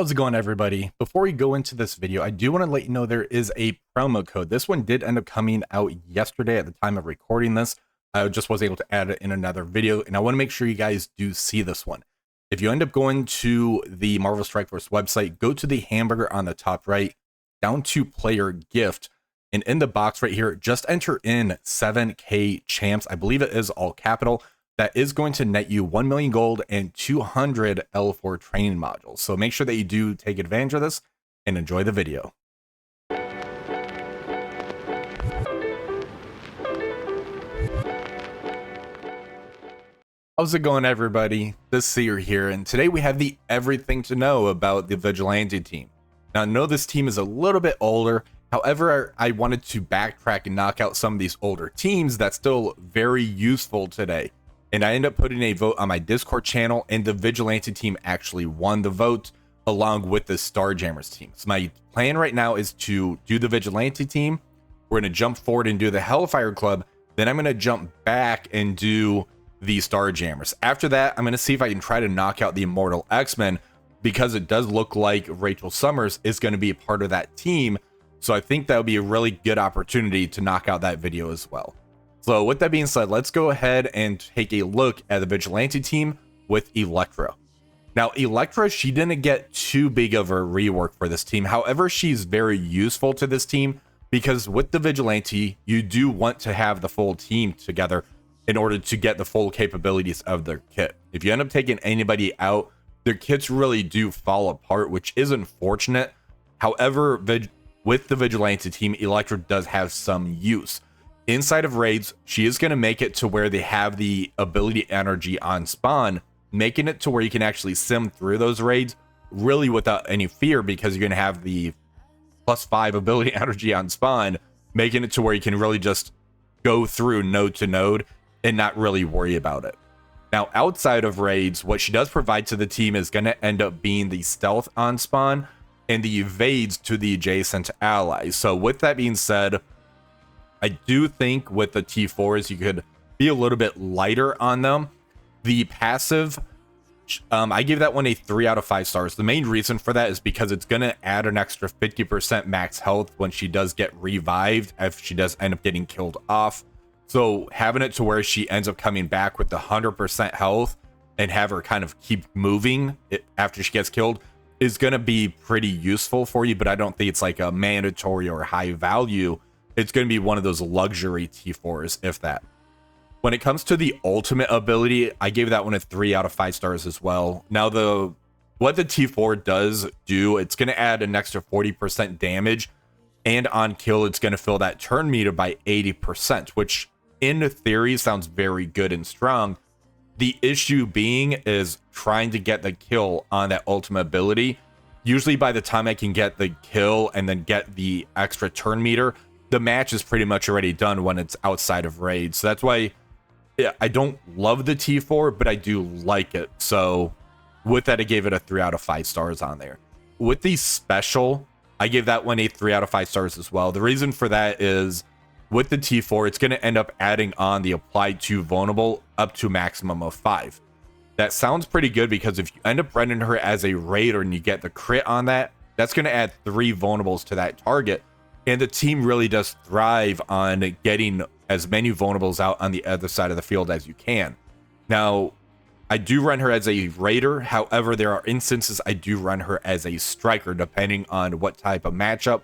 How's it going, everybody? Before we go into this video, I do want to let you know there is a promo code. This one did end up coming out yesterday at the time of recording this. I just was able to add it in another video, and I want to make sure you guys do see this one. If you end up going to the Marvel Strike Force website, go to the hamburger on the top right, down to player gift, and in the box right here, just enter in 7K champs. I believe it is all capital. That is going to net you 1 million gold and 200 L4 training modules. So make sure that you do take advantage of this and enjoy the video. How's it going, everybody? This is Seer here, and today we have the everything to know about the Vigilante team. Now, I know this team is a little bit older. However, I wanted to backtrack and knock out some of these older teams that's still very useful today. And I ended up putting a vote on my Discord channel, and the Vigilante team actually won the vote along with the Starjammers team. So my plan right now is to do the Vigilante team. We're going to jump forward and do the Hellfire Club. Then I'm going to jump back and do the Starjammers. After that, I'm going to see if I can try to knock out the Immortal X-Men, because it does look like Rachel Summers is going to be a part of that team. So I think that would be a really good opportunity to knock out that video as well. So with that being said, let's go ahead and take a look at the Vigilante team with Elektra. Now, Elektra, she didn't get too big of a rework for this team. However, she's very useful to this team, because with the Vigilante, you do want to have the full team together in order to get the full capabilities of their kit. If you end up taking anybody out, their kits really do fall apart, which is unfortunate. However, with the Vigilante team, Elektra does have some use. Inside of raids, she is going to make it to where they have the ability energy on spawn, making it to where you can actually sim through those raids really without any fear, because you're going to have the +5 ability energy on spawn, making it to where you can really just go through node to node and not really worry about it. Now, outside of raids, what she does provide to the team is going to end up being the stealth on spawn and the evades to the adjacent allies. So with that being said, I do think with the T4s, you could be a little bit lighter on them. The passive, I give that one a 3 out of 5 stars. The main reason for that is because it's going to add an extra 50% max health when she does get revived, if she does end up getting killed off. So having it to where she ends up coming back with the 100% health and have her kind of keep moving after she gets killed is going to be pretty useful for you, but I don't think it's like a mandatory or high value. It's going to be one of those luxury T4s, if that. When it comes to the ultimate ability, I gave that one a 3 out of 5 stars as well. Now, what the T4 does do, it's going to add an extra 40% damage, and on kill, it's going to fill that turn meter by 80%, which in theory sounds very good and strong. The issue being is trying to get the kill on that ultimate ability. Usually by the time I can get the kill and then get the extra turn meter, the match is pretty much already done when it's outside of raids. So that's why I don't love the T4, but I do like it. So with that, I gave it a 3 out of 5 stars on there. With the special, I gave that one a 3 out of 5 stars as well. The reason for that is with the T4, it's going to end up adding on the applied to vulnerable up to maximum of 5. That sounds pretty good, because if you end up running her as a raider and you get the crit on that, that's going to add 3 vulnerables to that target. And the team really does thrive on getting as many vulnerables out on the other side of the field as you can. Now, I do run her as a raider. However, there are instances I do run her as a striker, depending on what type of matchup.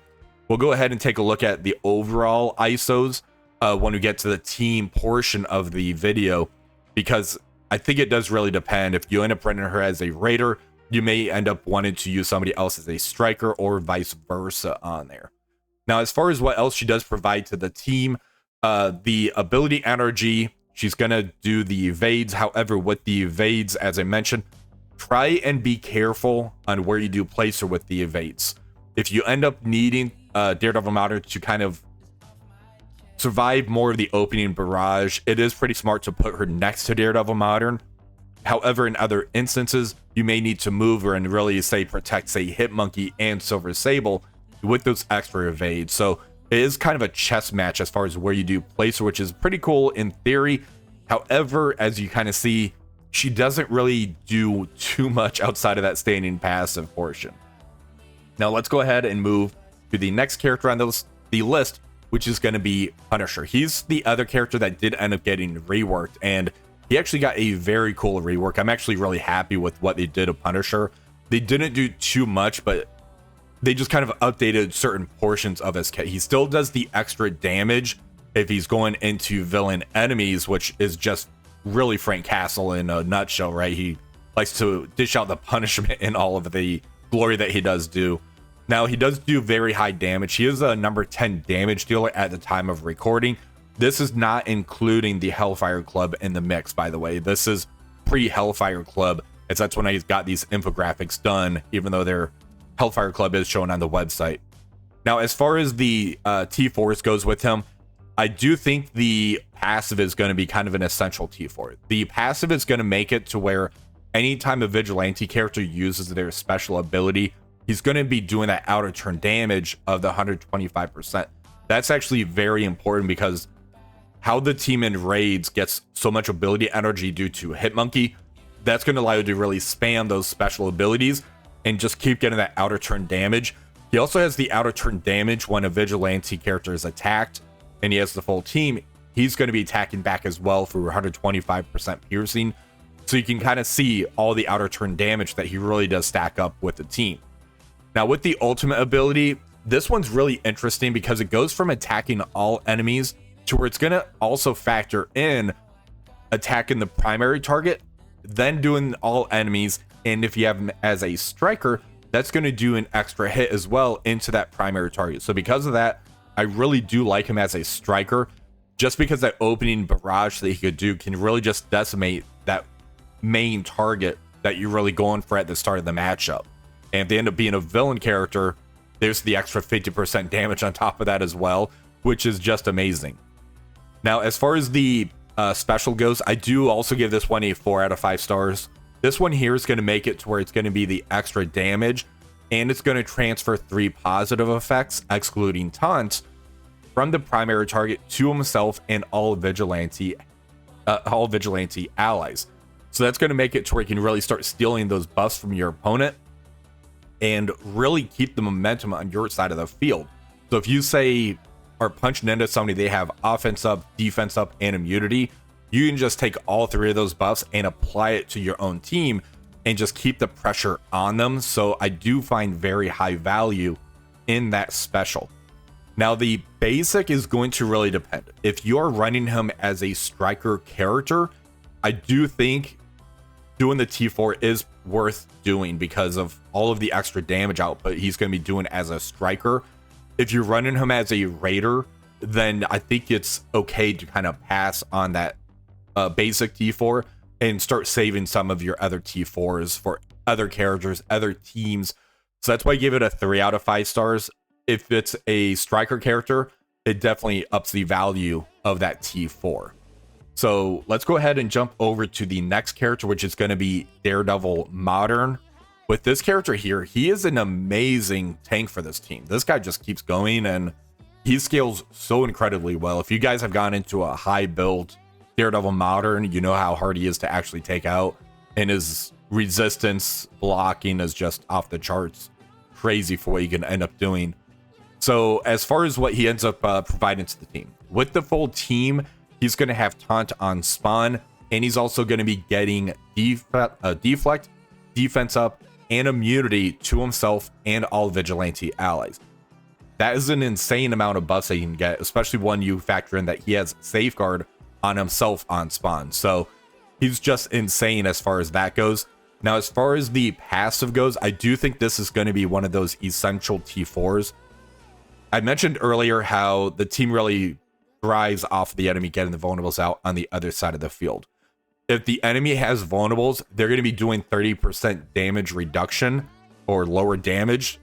We'll go ahead and take a look at the overall ISOs when we get to the team portion of the video, because I think it does really depend. If you end up running her as a raider, you may end up wanting to use somebody else as a striker, or vice versa on there. Now, as far as what else she does provide to the team, the ability energy, she's going to do the evades. However, with the evades, as I mentioned, try and be careful on where you do place her with the evades. If you end up needing Daredevil Modern to kind of survive more of the opening barrage, it is pretty smart to put her next to Daredevil Modern. However, in other instances, you may need to move her and really, say, protect, say, Hitmonkey and Silver Sable with those extra evades. So it is kind of a chess match as far as where you do place her, which is pretty cool in theory. However, as you kind of see, she doesn't really do too much outside of that standing passive portion. Now let's go ahead and move to the next character on the list, which is going to be Punisher. He's the other character that did end up getting reworked, and he actually got a very cool rework. I'm actually really happy with what they did of Punisher. They didn't do too much, but they just kind of updated certain portions of his kit. He still does the extra damage if he's going into villain enemies, which is just really Frank Castle in a nutshell, right? He likes to dish out the punishment in all of the glory that he does do. Now, he does do very high damage. He is a number 10 damage dealer at the time of recording. This is not including the Hellfire Club in the mix, by the way. This is pre-Hellfire Club, as that's when he's got these infographics done, even though their Hellfire Club is shown on the website. Now, as far as the T4s goes with him, I do think the passive is going to be kind of an essential T4. The passive is going to make it to where anytime a Vigilante character uses their special ability, he's going to be doing that outer turn damage of the 125%. That's actually very important because how the team in raids gets so much ability energy due to Hitmonkey, that's going to allow you to really spam those special abilities and just keep getting that outer turn damage. He also has the outer turn damage when a Vigilante character is attacked and he has the full team. He's going to be attacking back as well for 125% piercing. So you can kind of see all the outer turn damage that he really does stack up with the team. Now with the ultimate ability, this one's really interesting because it goes from attacking all enemies to where it's going to also factor in attacking the primary target, then doing all enemies. And if you have him as a striker, that's going to do an extra hit as well into that primary target. So because of that, I really do like him as a striker, just because that opening barrage that he could do can really just decimate that main target that you're really going for at the start of the matchup. And if they end up being a villain character, there's the extra 50% damage on top of that as well, which is just amazing. Now, as far as the special goes, I do also give this one a 4 out of 5 stars. This one here is going to make it to where it's going to be the extra damage, and it's going to transfer 3 positive effects, excluding taunt, from the primary target to himself and all vigilante allies. So that's going to make it to where you can really start stealing those buffs from your opponent and really keep the momentum on your side of the field. So if you say are punching into somebody, they have offense up, defense up, and immunity, you can just take all 3 of those buffs and apply it to your own team and just keep the pressure on them. So I do find very high value in that special. Now the basic is going to really depend. If you're running him as a striker character, I do think doing the T4 is worth doing because of all of the extra damage output he's going to be doing as a striker. If you're running him as a raider, then I think it's okay to kind of pass on that basic T4 and start saving some of your other T4s for other characters, other teams. So that's why I give it a 3 out of 5 stars. If it's a striker character, it definitely ups the value of that T4. So let's go ahead and jump over to the next character, which is going to be Daredevil Modern. With this character here, he is an amazing tank for this team. This guy just keeps going and he scales so incredibly well. If you guys have gone into a high build Daredevil Modern, you know how hard he is to actually take out, and his resistance blocking is just off the charts. Crazy for what you can end up doing. So as far as what he ends up providing to the team, with the full team, he's going to have taunt on spawn, and he's also going to be getting deflect, defense up, and immunity to himself and all vigilante allies. That is an insane amount of buffs that you can get, especially when you factor in that he has safeguard on himself on spawn. So he's just insane as far as that goes. Now, as far as the passive goes, I do think this is going to be one of those essential T4s. I mentioned earlier how the team really thrives off the enemy getting the vulnerables out on the other side of the field. If the enemy has vulnerables, they're going to be doing 30% damage reduction or lower damage,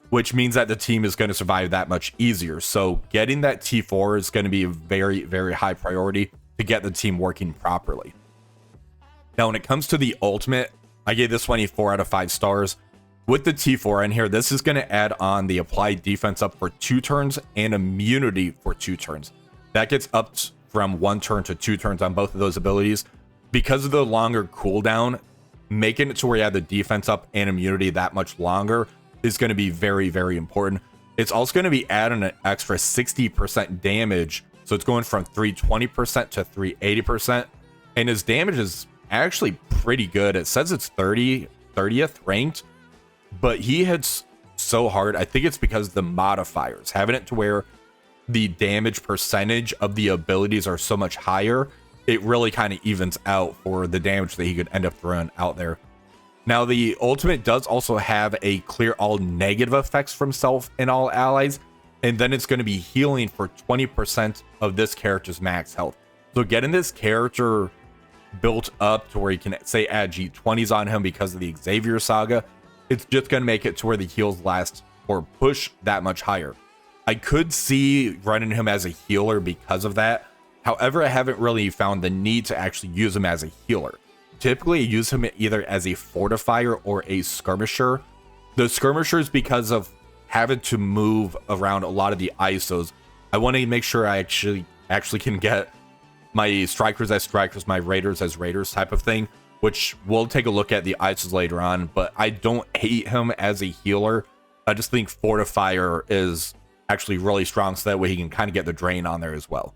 which means that the team is going to survive that much easier. So getting that T4 is going to be a very, very high priority to get the team working properly. Now, when it comes to the ultimate, I gave this one a 4 out of 5 stars. With the T4 in here, this is going to add on the applied defense up for 2 turns and immunity for 2 turns. That gets up from 1 turn to 2 turns on both of those abilities. Because of the longer cooldown, making it to where you have the defense up and immunity that much longer is going to be very, very important. It's also going to be adding an extra 60% damage. So it's going from 320% to 380%. And his damage is actually pretty good. It says it's 30th ranked, but he hits so hard. I think it's because the modifiers, having it to where the damage percentage of the abilities are so much higher, it really kind of evens out for the damage that he could end up throwing out there. Now, the ultimate does also have a clear all negative effects from self and all allies, and then it's going to be healing for 20% of this character's max health. So getting this character built up to where you can, say, add G20s on him because of the Xavier saga, it's just going to make it to where the heals last or push that much higher. I could see running him as a healer because of that. However, I haven't really found the need to actually use him as a healer. Typically, I use him either as a fortifier or a skirmisher. The skirmishers, because of having to move around a lot of the ISOs, I want to make sure I actually can get my strikers as strikers, my raiders as raiders type of thing, which we'll take a look at the ISOs later on, but I don't hate him as a healer. I just think fortifier is actually really strong, so that way he can kind of get the drain on there as well.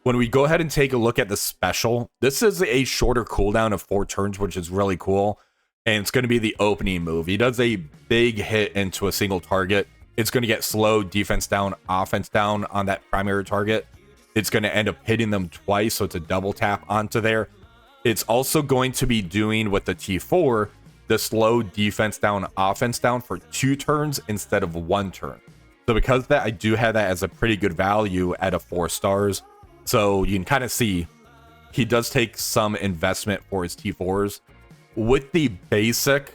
When we go ahead and take a look at the special, this is a shorter cooldown of 4 turns, which is really cool. And it's going to be the opening move. He does a big hit into a single target. It's going to get slow defense down, offense down on that primary target. It's going to end up hitting them twice, so it's a double tap onto there. It's also going to be doing with the T4, the slow defense down, offense down for 2 turns instead of 1 turn. So because of that, I do have that as a pretty good value at a 4 stars. So you can kind of see he does take some investment for his T4s. With the basic,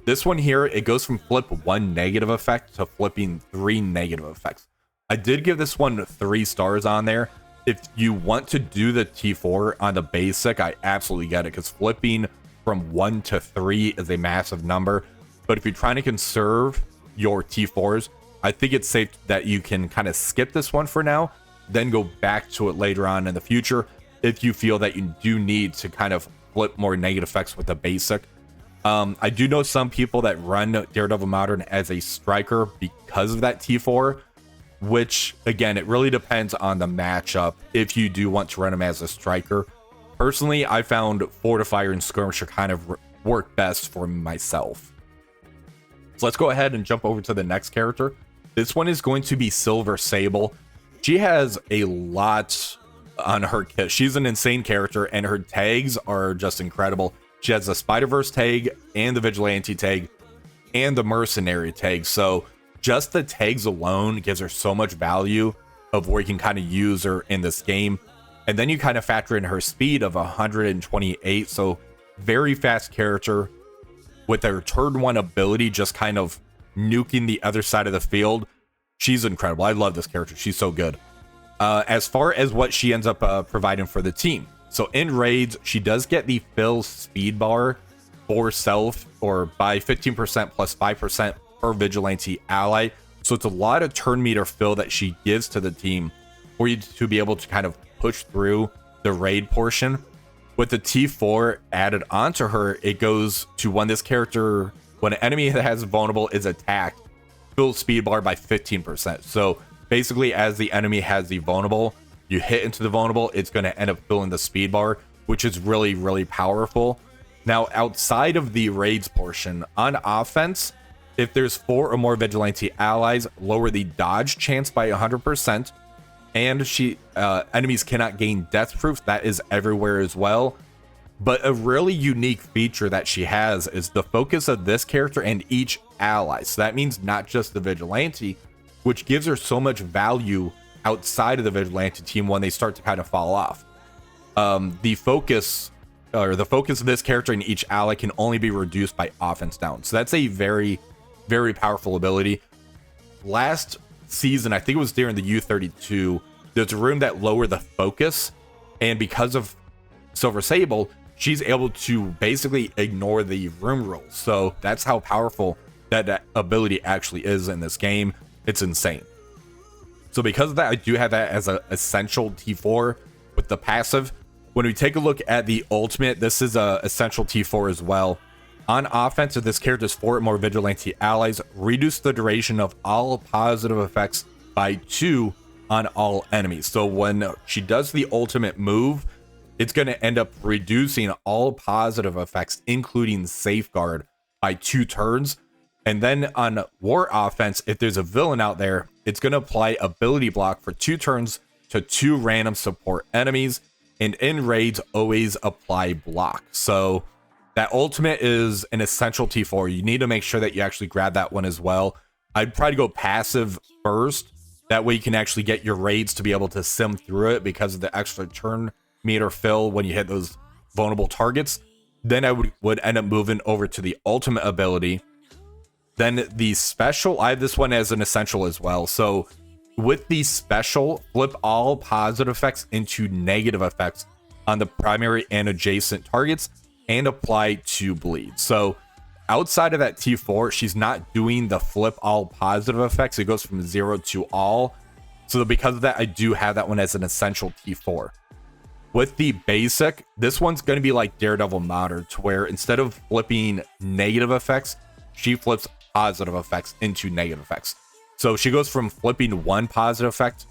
this one here, it goes from flip 1 negative effect to flipping 3 negative effects. I did give this one 3 stars on there. If you want to do the T4 on the basic, I absolutely get it, because flipping from 1 to 3 is a massive number. But if you're trying to conserve your T4s, I think it's safe that you can kind of skip this one for now, then go back to it later on in the future if you feel that you do need to kind of flip more negative effects with the basic. I do know some people that run Daredevil Modern as a striker because of that T4, which, again, it really depends on the matchup if you do want to run him as a striker. Personally, I found Fortifier and Skirmisher kind of work best for myself. So let's go ahead and jump over to the next character. This one is going to be Silver Sable. She has a lot on her kit. She's an insane character, and her tags are just incredible. She has the Spider-Verse tag and the Vigilante tag and the Mercenary tag. So just the tags alone gives her so much value of where you can kind of use her in this game. And then you kind of factor in her speed of 128. So very fast character with her turn 1 ability, just kind of nuking the other side of the field. She's incredible. I love this character. She's so good. As far as what she ends up providing for the team. So in raids, she does get the fill speed bar for self, or by 15% plus 5% per Vigilante ally. So it's a lot of turn meter fill that she gives to the team for you to be able to kind of push through the raid portion. With the T4 added onto her, it goes to when an enemy that has vulnerable is attacked, fill speed bar by 15%. So basically, as the enemy has the vulnerable, you hit into the vulnerable, it's going to end up filling the speed bar, which is really, really powerful. Now, outside of the raids portion, on offense, if there's 4 or more Vigilante allies, lower the dodge chance by 100%. And enemies cannot gain death proof. That is everywhere as well. But a really unique feature that she has is the focus of this character and each ally. So that means not just the Vigilante, which gives her so much value outside of the Vigilante team when they start to kind of fall off. The focus of this character and each ally can only be reduced by offense down. So that's a very, very powerful ability. Last season, I think it was during the U32, there's a room that lowered the focus, and because of Silver Sable, she's able to basically ignore the room rules. So that's how powerful that ability actually is in this game. It's insane. So because of that, I do have that as an essential T4 with the passive. When we take a look at the ultimate, this is a essential T4 as well. On offense, if this character's 4 or more Vigilante allies, reduce the duration of all positive effects by 2 on all enemies. So when she does the ultimate move, it's going to end up reducing all positive effects, including Safeguard, by 2 turns. And then on war offense, if there's a villain out there, it's going to apply ability block for 2 turns to 2 random support enemies. And in raids, always apply block. So that ultimate is an essential T4. You need to make sure that you actually grab that one as well. I'd probably go passive first. That way you can actually get your raids to be able to sim through it because of the extra turn meter fill when you hit those vulnerable targets. Then I would end up moving over to the ultimate ability. Then the special, I have this one as an essential as well. So with the special, flip all positive effects into negative effects on the primary and adjacent targets and apply 2 bleed. So outside of that T4, she's not doing the flip all positive effects. It goes from 0 to all. So because of that, I do have that one as an essential T4. With the basic, this one's going to be like Daredevil Modern, to where instead of flipping negative effects, she flips positive effects into negative effects. So she goes from flipping 1 positive effect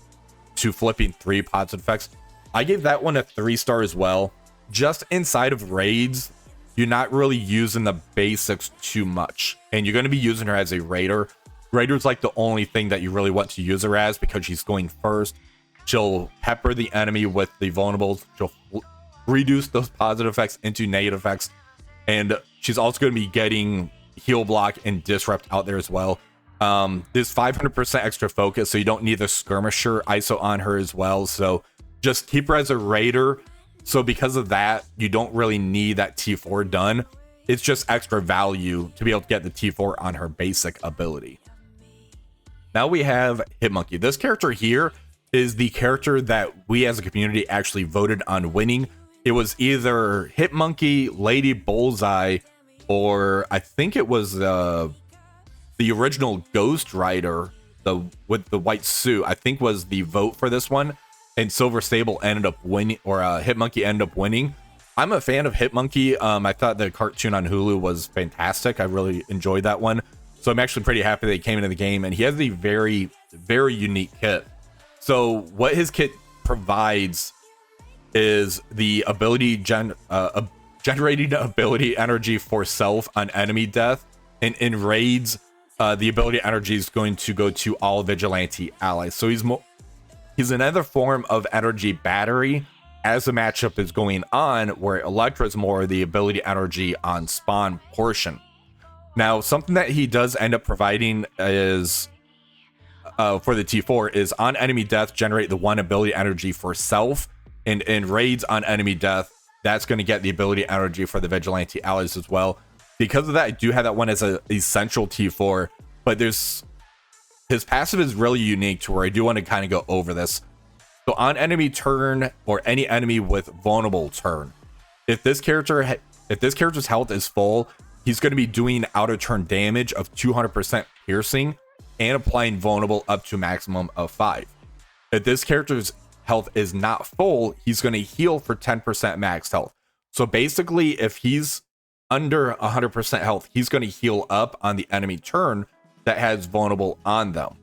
to flipping 3 positive effects. I gave that one a 3-star as well. Just inside of raids, you're not really using the basics too much, and you're going to be using her as a raider. Raider's like the only thing that you really want to use her as because she's going first. She'll pepper the enemy with the vulnerables. She'll reduce those positive effects into negative effects, and she's also going to be getting heal block and disrupt out there as well. There's 500% extra focus, so you don't need the skirmisher ISO on her as well. So just keep her as a raider. So because of that, you don't really need that T4 done. It's just extra value to be able to get the T4 on her basic ability. Now we have Hitmonkey. This character here is the character that we as a community actually voted on winning. It was either Hitmonkey, Lady Bullseye, or I think it was the original Ghost Rider, with the white suit, I think was the vote for this one. And Silver Sable ended up winning, or Hitmonkey ended up winning. I'm a fan of Hitmonkey. I thought the cartoon on Hulu was fantastic. I really enjoyed that one. So I'm actually pretty happy that he came into the game, and he has a very, very unique kit. So what his kit provides is the ability generating ability energy for self on enemy death, and in raids, the ability energy is going to go to all Vigilante allies. So he's another form of energy battery as the matchup is going on, where Elektra is more the ability energy on spawn portion. Now, something that he does end up providing is for the T4 is on enemy death, generate the 1 ability energy for self, and in raids on enemy death, that's going to get the ability energy for the Vigilante allies as well. Because of that, I do have that one as an essential T4, but his passive is really unique to where I do want to kind of go over this. So on enemy turn, or any enemy with vulnerable turn, if this character's health is full, he's going to be doing outer turn damage of 200% piercing and applying vulnerable up to a maximum of 5. If this character's health is not full, he's going to heal for 10% max health. So basically, if he's under 100% health, he's going to heal up on the enemy turn that has vulnerable on them.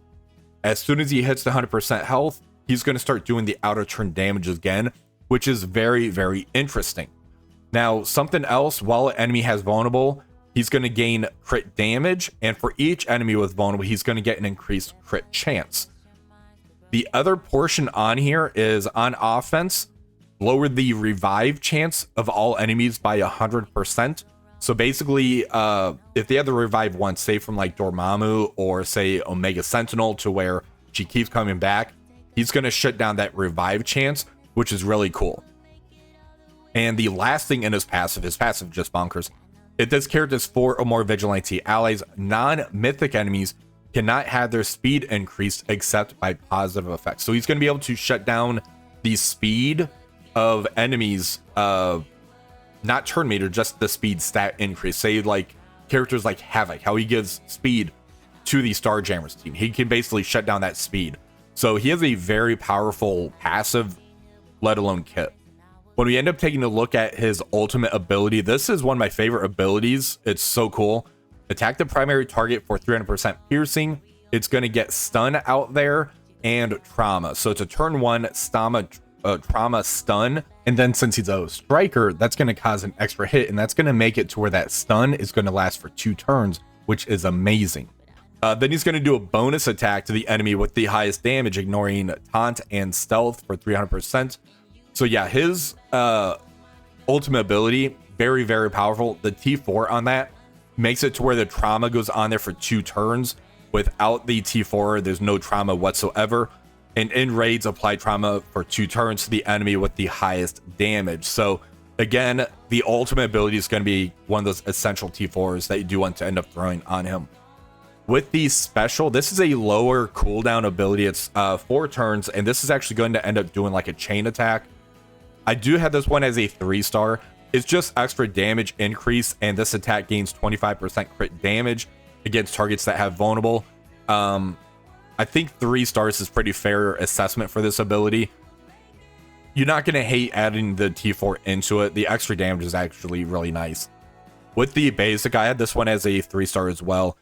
As soon as he hits the 100% health, he's going to start doing the outer turn damage again, which is very, very interesting. Now, something else, while an enemy has vulnerable, he's going to gain crit damage, and for each enemy with vulnerable, he's going to get an increased crit chance. The other portion on here is on offense, lower the revive chance of all enemies by 100%. So basically, if they have the revive once, say from like Dormammu or say Omega Sentinel, to where she keeps coming back, he's going to shut down that revive chance, which is really cool. And the last thing in his passive just bonkers. If this character has 4 or more Vigilante allies, non-mythic enemies cannot have their speed increased except by positive effects. So he's going to be able to shut down the speed of enemies, not turn meter, just the speed stat increase. Say like characters like Havoc, how he gives speed to the Starjammers team. He can basically shut down that speed. So he has a very powerful passive, let alone kit. when we end up taking a look at his ultimate ability, this is one of my favorite abilities. It's so cool. Attack the primary target for 300% piercing. It's going to get stun out there and trauma. So it's a turn 1 trauma stun. And then since he's a striker, that's going to cause an extra hit. And that's going to make it to where that stun is going to last for 2 turns, which is amazing. Then he's going to do a bonus attack to the enemy with the highest damage, ignoring taunt and stealth for 300%. So yeah, his ultimate ability, very, very powerful. The T4 on that makes it to where the trauma goes on there for 2 turns. Without the T4, there's no trauma whatsoever. And in raids, apply trauma for 2 turns to the enemy with the highest damage. So again, the ultimate ability is going to be one of those essential T4s that you do want to end up throwing on him. With the special, this is a lower cooldown ability. It's 4 turns, and this is actually going to end up doing like a chain attack. I do have this one as a 3-star. It's just extra damage increase, and this attack gains 25% crit damage against targets that have vulnerable. I think 3 stars is pretty fair assessment for this ability. You're not going to hate adding the T4 into it. The extra damage is actually really nice. With the basic, I had this one as a 3-star as well.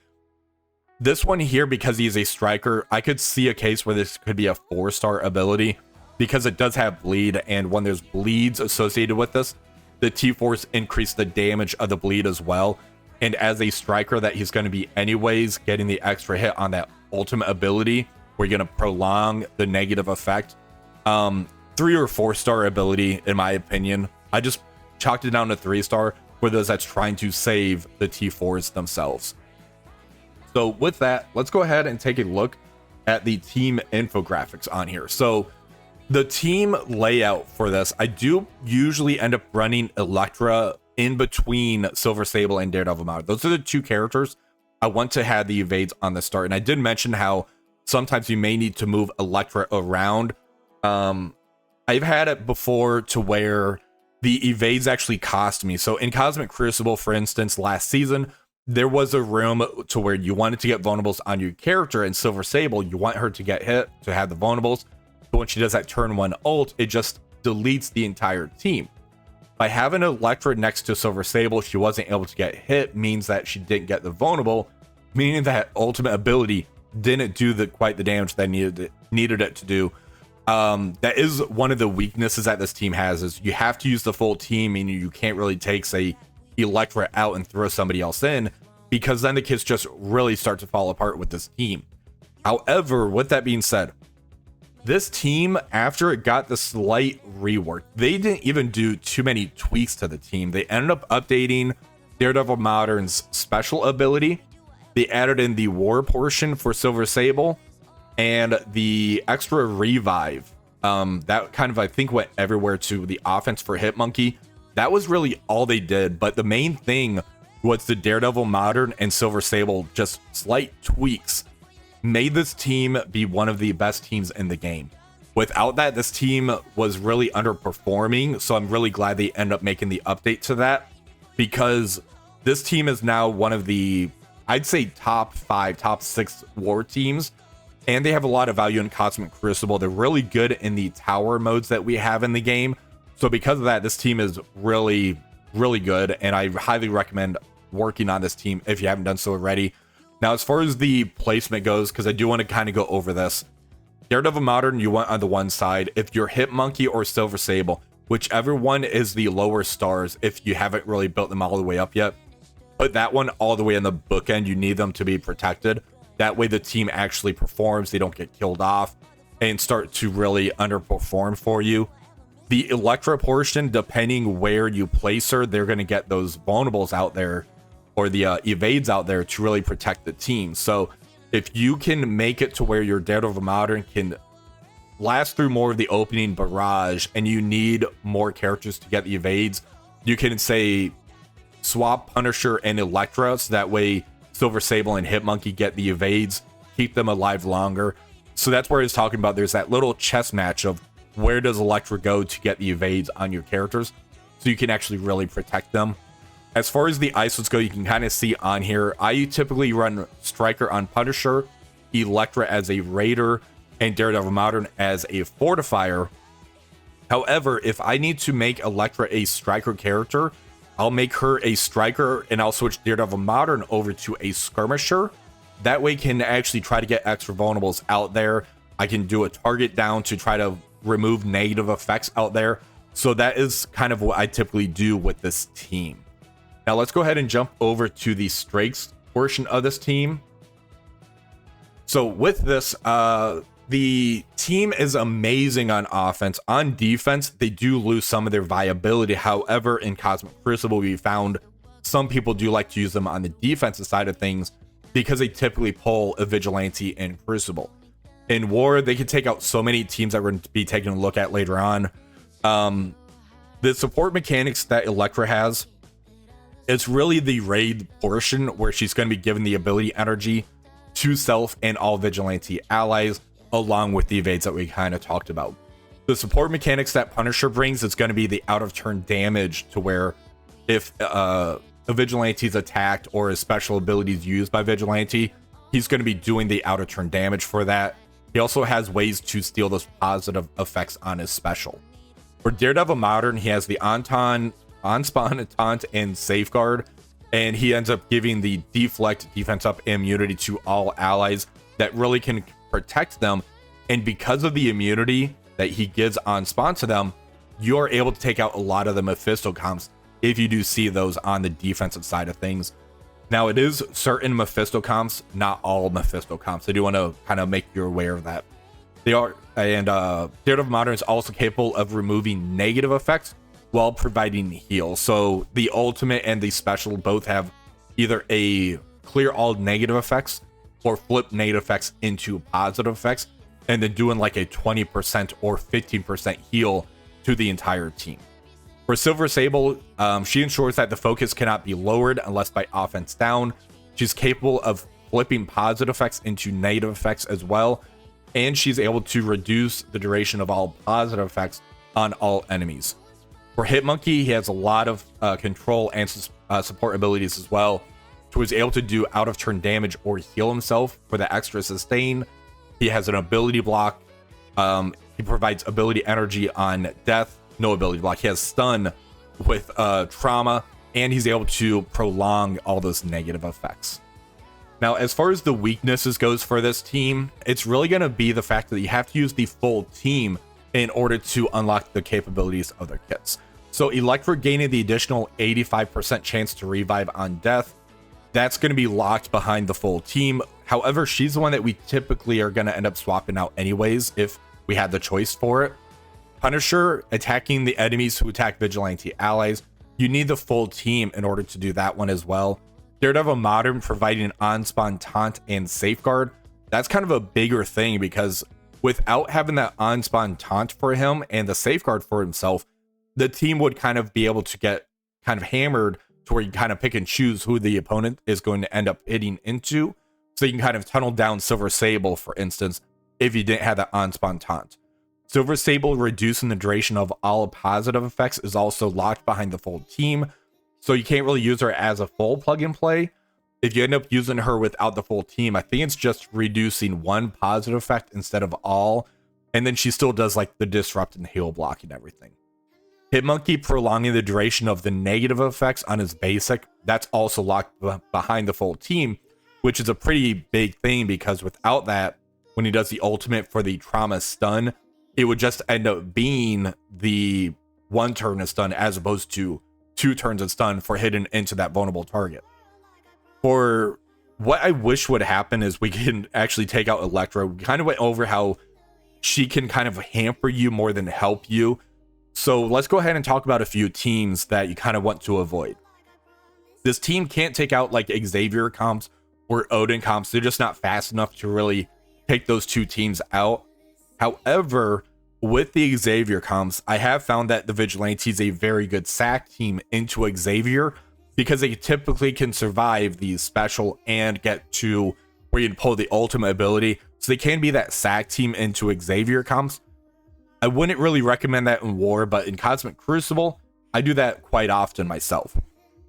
This one here, because he's a striker, I could see a case where this could be a 4-star ability because it does have bleed, and when there's bleeds associated with this, the T4s increase the damage of the bleed as well. And as a striker that he's going to be anyways, getting the extra hit on that ultimate ability, we're going to prolong the negative effect. 3 or 4-star ability, in my opinion. I just chalked it down to 3-star for those that's trying to save the T4s themselves. So with that, let's go ahead and take a look at the team infographics on here. So the team layout for this, I do usually end up running Elektra in between Silver Sable and Daredevil Modern. Those are the 2 characters I want to have the evades on the start. And I did mention how sometimes you may need to move Elektra around. I've had it before to where the evades actually cost me. So in Cosmic Crucible, for instance, last season, there was a room to where you wanted to get vulnerables on your character. In Silver Sable, you want her to get hit to have the vulnerables. But when she does that turn 1 ult, it just deletes the entire team. By having Elektra next to Silver Sable, she wasn't able to get hit, means that she didn't get the vulnerable, meaning that ultimate ability didn't do quite the damage that needed it to do. That is one of the weaknesses that this team has, is you have to use the full team, meaning you can't really take, say, Elektra out and throw somebody else in, because then the kids just really start to fall apart with this team. However, with that being said, this team, after it got the slight rework, they didn't even do too many tweaks to the team. They ended up updating Daredevil Modern's special ability. They added in the war portion for Silver Sable and the extra revive. That kind of, I think, went everywhere to the offense for Hitmonkey. That was really all they did. But the main thing was the Daredevil Modern and Silver Sable, just slight tweaks, made this team be one of the best teams in the game. Without that, this team was really underperforming, so I'm really glad they end up making the update to that, because this team is now one of the, I'd say, top 5, top 6 war teams, and they have a lot of value in Cosmic Crucible. They're really good in the tower modes that we have in the game, so because of that, this team is really, really good, and I highly recommend working on this team if you haven't done so already. Now, as far as the placement goes, because I do want to kind of go over this, Daredevil Modern, you want on the one side. If you're Hitmonkey or Silver Sable, whichever one is the lower stars, if you haven't really built them all the way up yet, put that one all the way in the bookend. You need them to be protected. That way the team actually performs. They don't get killed off and start to really underperform for you. The Elektra portion, depending where you place her, they're going to get those vulnerables out there, or the evades out there, to really protect the team. So if you can make it to where your Daredevil Modern can last through more of the opening barrage, and you need more characters to get the evades, you can say swap Punisher and Elektra, so that way Silver Sable and Hitmonkey get the evades, keep them alive longer. So that's where I was talking about. There's that little chess match of where does Elektra go to get the evades on your characters, so you can actually really protect them. As far as the ISOs go, you can kind of see on here, I typically run Striker on Punisher, Elektra as a Raider, and Daredevil Modern as a Fortifier. However, if I need to make Elektra a striker character, I'll make her a striker and I'll switch Daredevil Modern over to a skirmisher. That way can actually try to get extra vulnerables out there. I can do a target down to try to remove negative effects out there. So that is kind of what I typically do with this team. Now let's go ahead and jump over to the strengths portion of this team. So with this, the team is amazing on offense. On defense, they do lose some of their viability. However, in Cosmic Crucible, we found some people do like to use them on the defensive side of things because they typically pull a Vigilante and Crucible. In War, they can take out so many teams that we're going to be taking a look at later on. The support mechanics that Elektra has, it's really the raid portion where she's going to be given the ability energy to self and all Vigilante allies, along with the evades that we kind of talked about. The support mechanics that Punisher brings is going to be the out of turn damage, to where if a Vigilante is attacked or his special abilities used by Vigilante, he's going to be doing the out of turn damage for that. He also has ways to steal those positive effects on his special. For Daredevil Modern, he has the on-spawn, taunt, and safeguard, and he ends up giving the deflect, defense up immunity to all allies that really can protect them. And because of the immunity that he gives on spawn to them, you're able to take out a lot of the Mephisto comps if you do see those on the defensive side of things. Now, it is certain Mephisto comps, not all Mephisto comps. I do want to kind of make you aware of that. They are, and Daredevil Modern is also capable of removing negative effects while providing heal. So the ultimate and the special both have either a clear all negative effects or flip negative effects into positive effects, and then doing like a 20% or 15% heal to the entire team. For Silver Sable, she ensures that the focus cannot be lowered unless by offense down. She's capable of flipping positive effects into negative effects as well, and she's able to reduce the duration of all positive effects on all enemies. For Hitmonkey, he has a lot of control and support abilities as well. So he's able to do out of turn damage or heal himself for the extra sustain. He has an ability block. He provides ability energy on death. No ability block. He has stun with trauma, and he's able to prolong all those negative effects. Now, as far as the weaknesses goes for this team, it's really going to be the fact that you have to use the full team in order to unlock the capabilities of their kits. So Elektra gaining the additional 85% chance to revive on death, that's going to be locked behind the full team. However, she's the one that we typically are going to end up swapping out anyways if we had the choice for it. Punisher attacking the enemies who attack Vigilante allies, you need the full team in order to do that one as well. Daredevil Modern providing an on-spawn taunt and safeguard, that's kind of a bigger thing, because without having that on-spawn taunt for him and the safeguard for himself, the team would kind of be able to get kind of hammered to where you kind of pick and choose who the opponent is going to end up hitting into. So you can kind of tunnel down Silver Sable, for instance, if you didn't have that on-spawn taunt. Silver Sable reducing the duration of all positive effects is also locked behind the full team, so you can't really use her as a full plug and play. If you end up using her without the full team, I think it's just reducing one positive effect instead of all, and then she still does like the disrupt and heal block and everything. Hitmonkey prolonging the duration of the negative effects on his basic, that's also locked behind the full team, which is a pretty big thing, because without that, when he does the ultimate for the trauma stun, it would just end up being the one turn of stun as opposed to 2 turns of stun for hitting into that vulnerable target. For what I wish would happen is we can actually take out Elektra. We kind of went over how she can kind of hamper you more than help you. So let's go ahead and talk about a few teams that you kind of want to avoid. This team can't take out like Xavier comps or Odin comps. They're just not fast enough to really take those two teams out. However, with the Xavier comps, I have found that the Vigilante is a very good sack team into Xavier, because they typically can survive the special and get to where you can pull the ultimate ability. So they can be that sack team into Xavier comps. I wouldn't really recommend that in War, but in Cosmic Crucible, I do that quite often myself.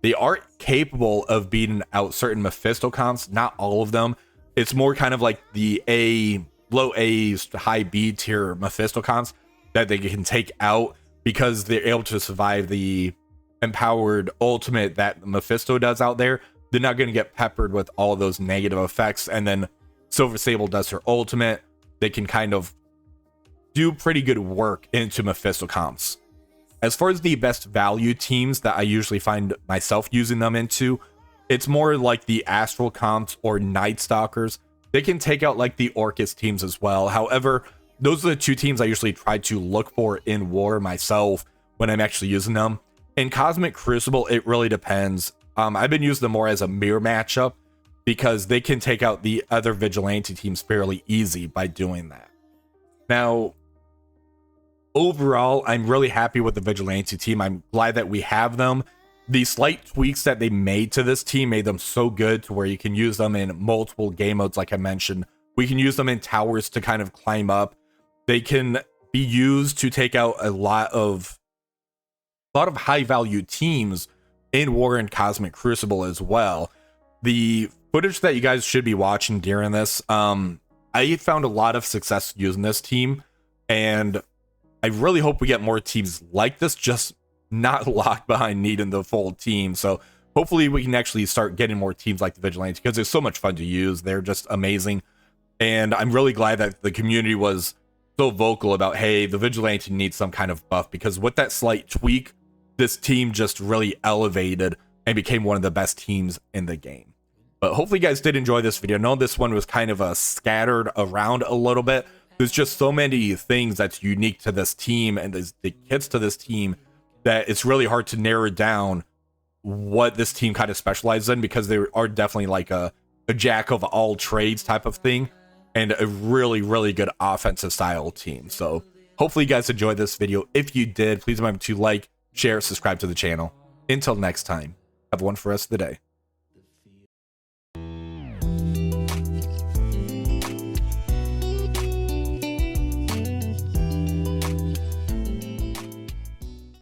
They are capable of beating out certain Mephisto comps, not all of them. It's more kind of like the low A, high B tier Mephisto comps that they can take out because they're able to survive the empowered ultimate that Mephisto does out there. They're not going to get peppered with all of those negative effects. And then Silver Sable does her ultimate. They can kind of do pretty good work into Mephisto comps. As far as the best value teams that I usually find myself using them into, it's more like the Astral comps or Night Stalkers. They can take out like the Orcus teams as well. However, those are the two teams I usually try to look for in war myself when I'm actually using them. In Cosmic Crucible, it really depends. I've been using them more as a mirror matchup because they can take out the other Vigilante teams fairly easy by doing that. Now, overall, I'm really happy with the Vigilante team. I'm glad that we have them. The slight tweaks that they made to this team made them so good to where you can use them in multiple game modes, like I mentioned. We can use them in towers to kind of climb up. They can be used to take out a lot of high value teams in War and Cosmic Crucible as well. The footage that you guys should be watching during this, I found a lot of success using this team, and I really hope we get more teams like this, just not locked behind needing the full team. So hopefully we can actually start getting more teams like the Vigilante, because they're so much fun to use. They're just amazing. And I'm really glad that the community was so vocal about, hey, the Vigilante needs some kind of buff, because with that slight tweak, this team just really elevated and became one of the best teams in the game. But hopefully you guys did enjoy this video. I know this one was kind of scattered around a little bit. There's just so many things that's unique to this team and the kits to this team that it's really hard to narrow down what this team kind of specializes in, because they are definitely like a jack of all trades type of thing, and a really, really good offensive style team. So hopefully you guys enjoyed this video. If you did, please remember to like, share, subscribe to the channel. Until next time, have one for the rest of the day.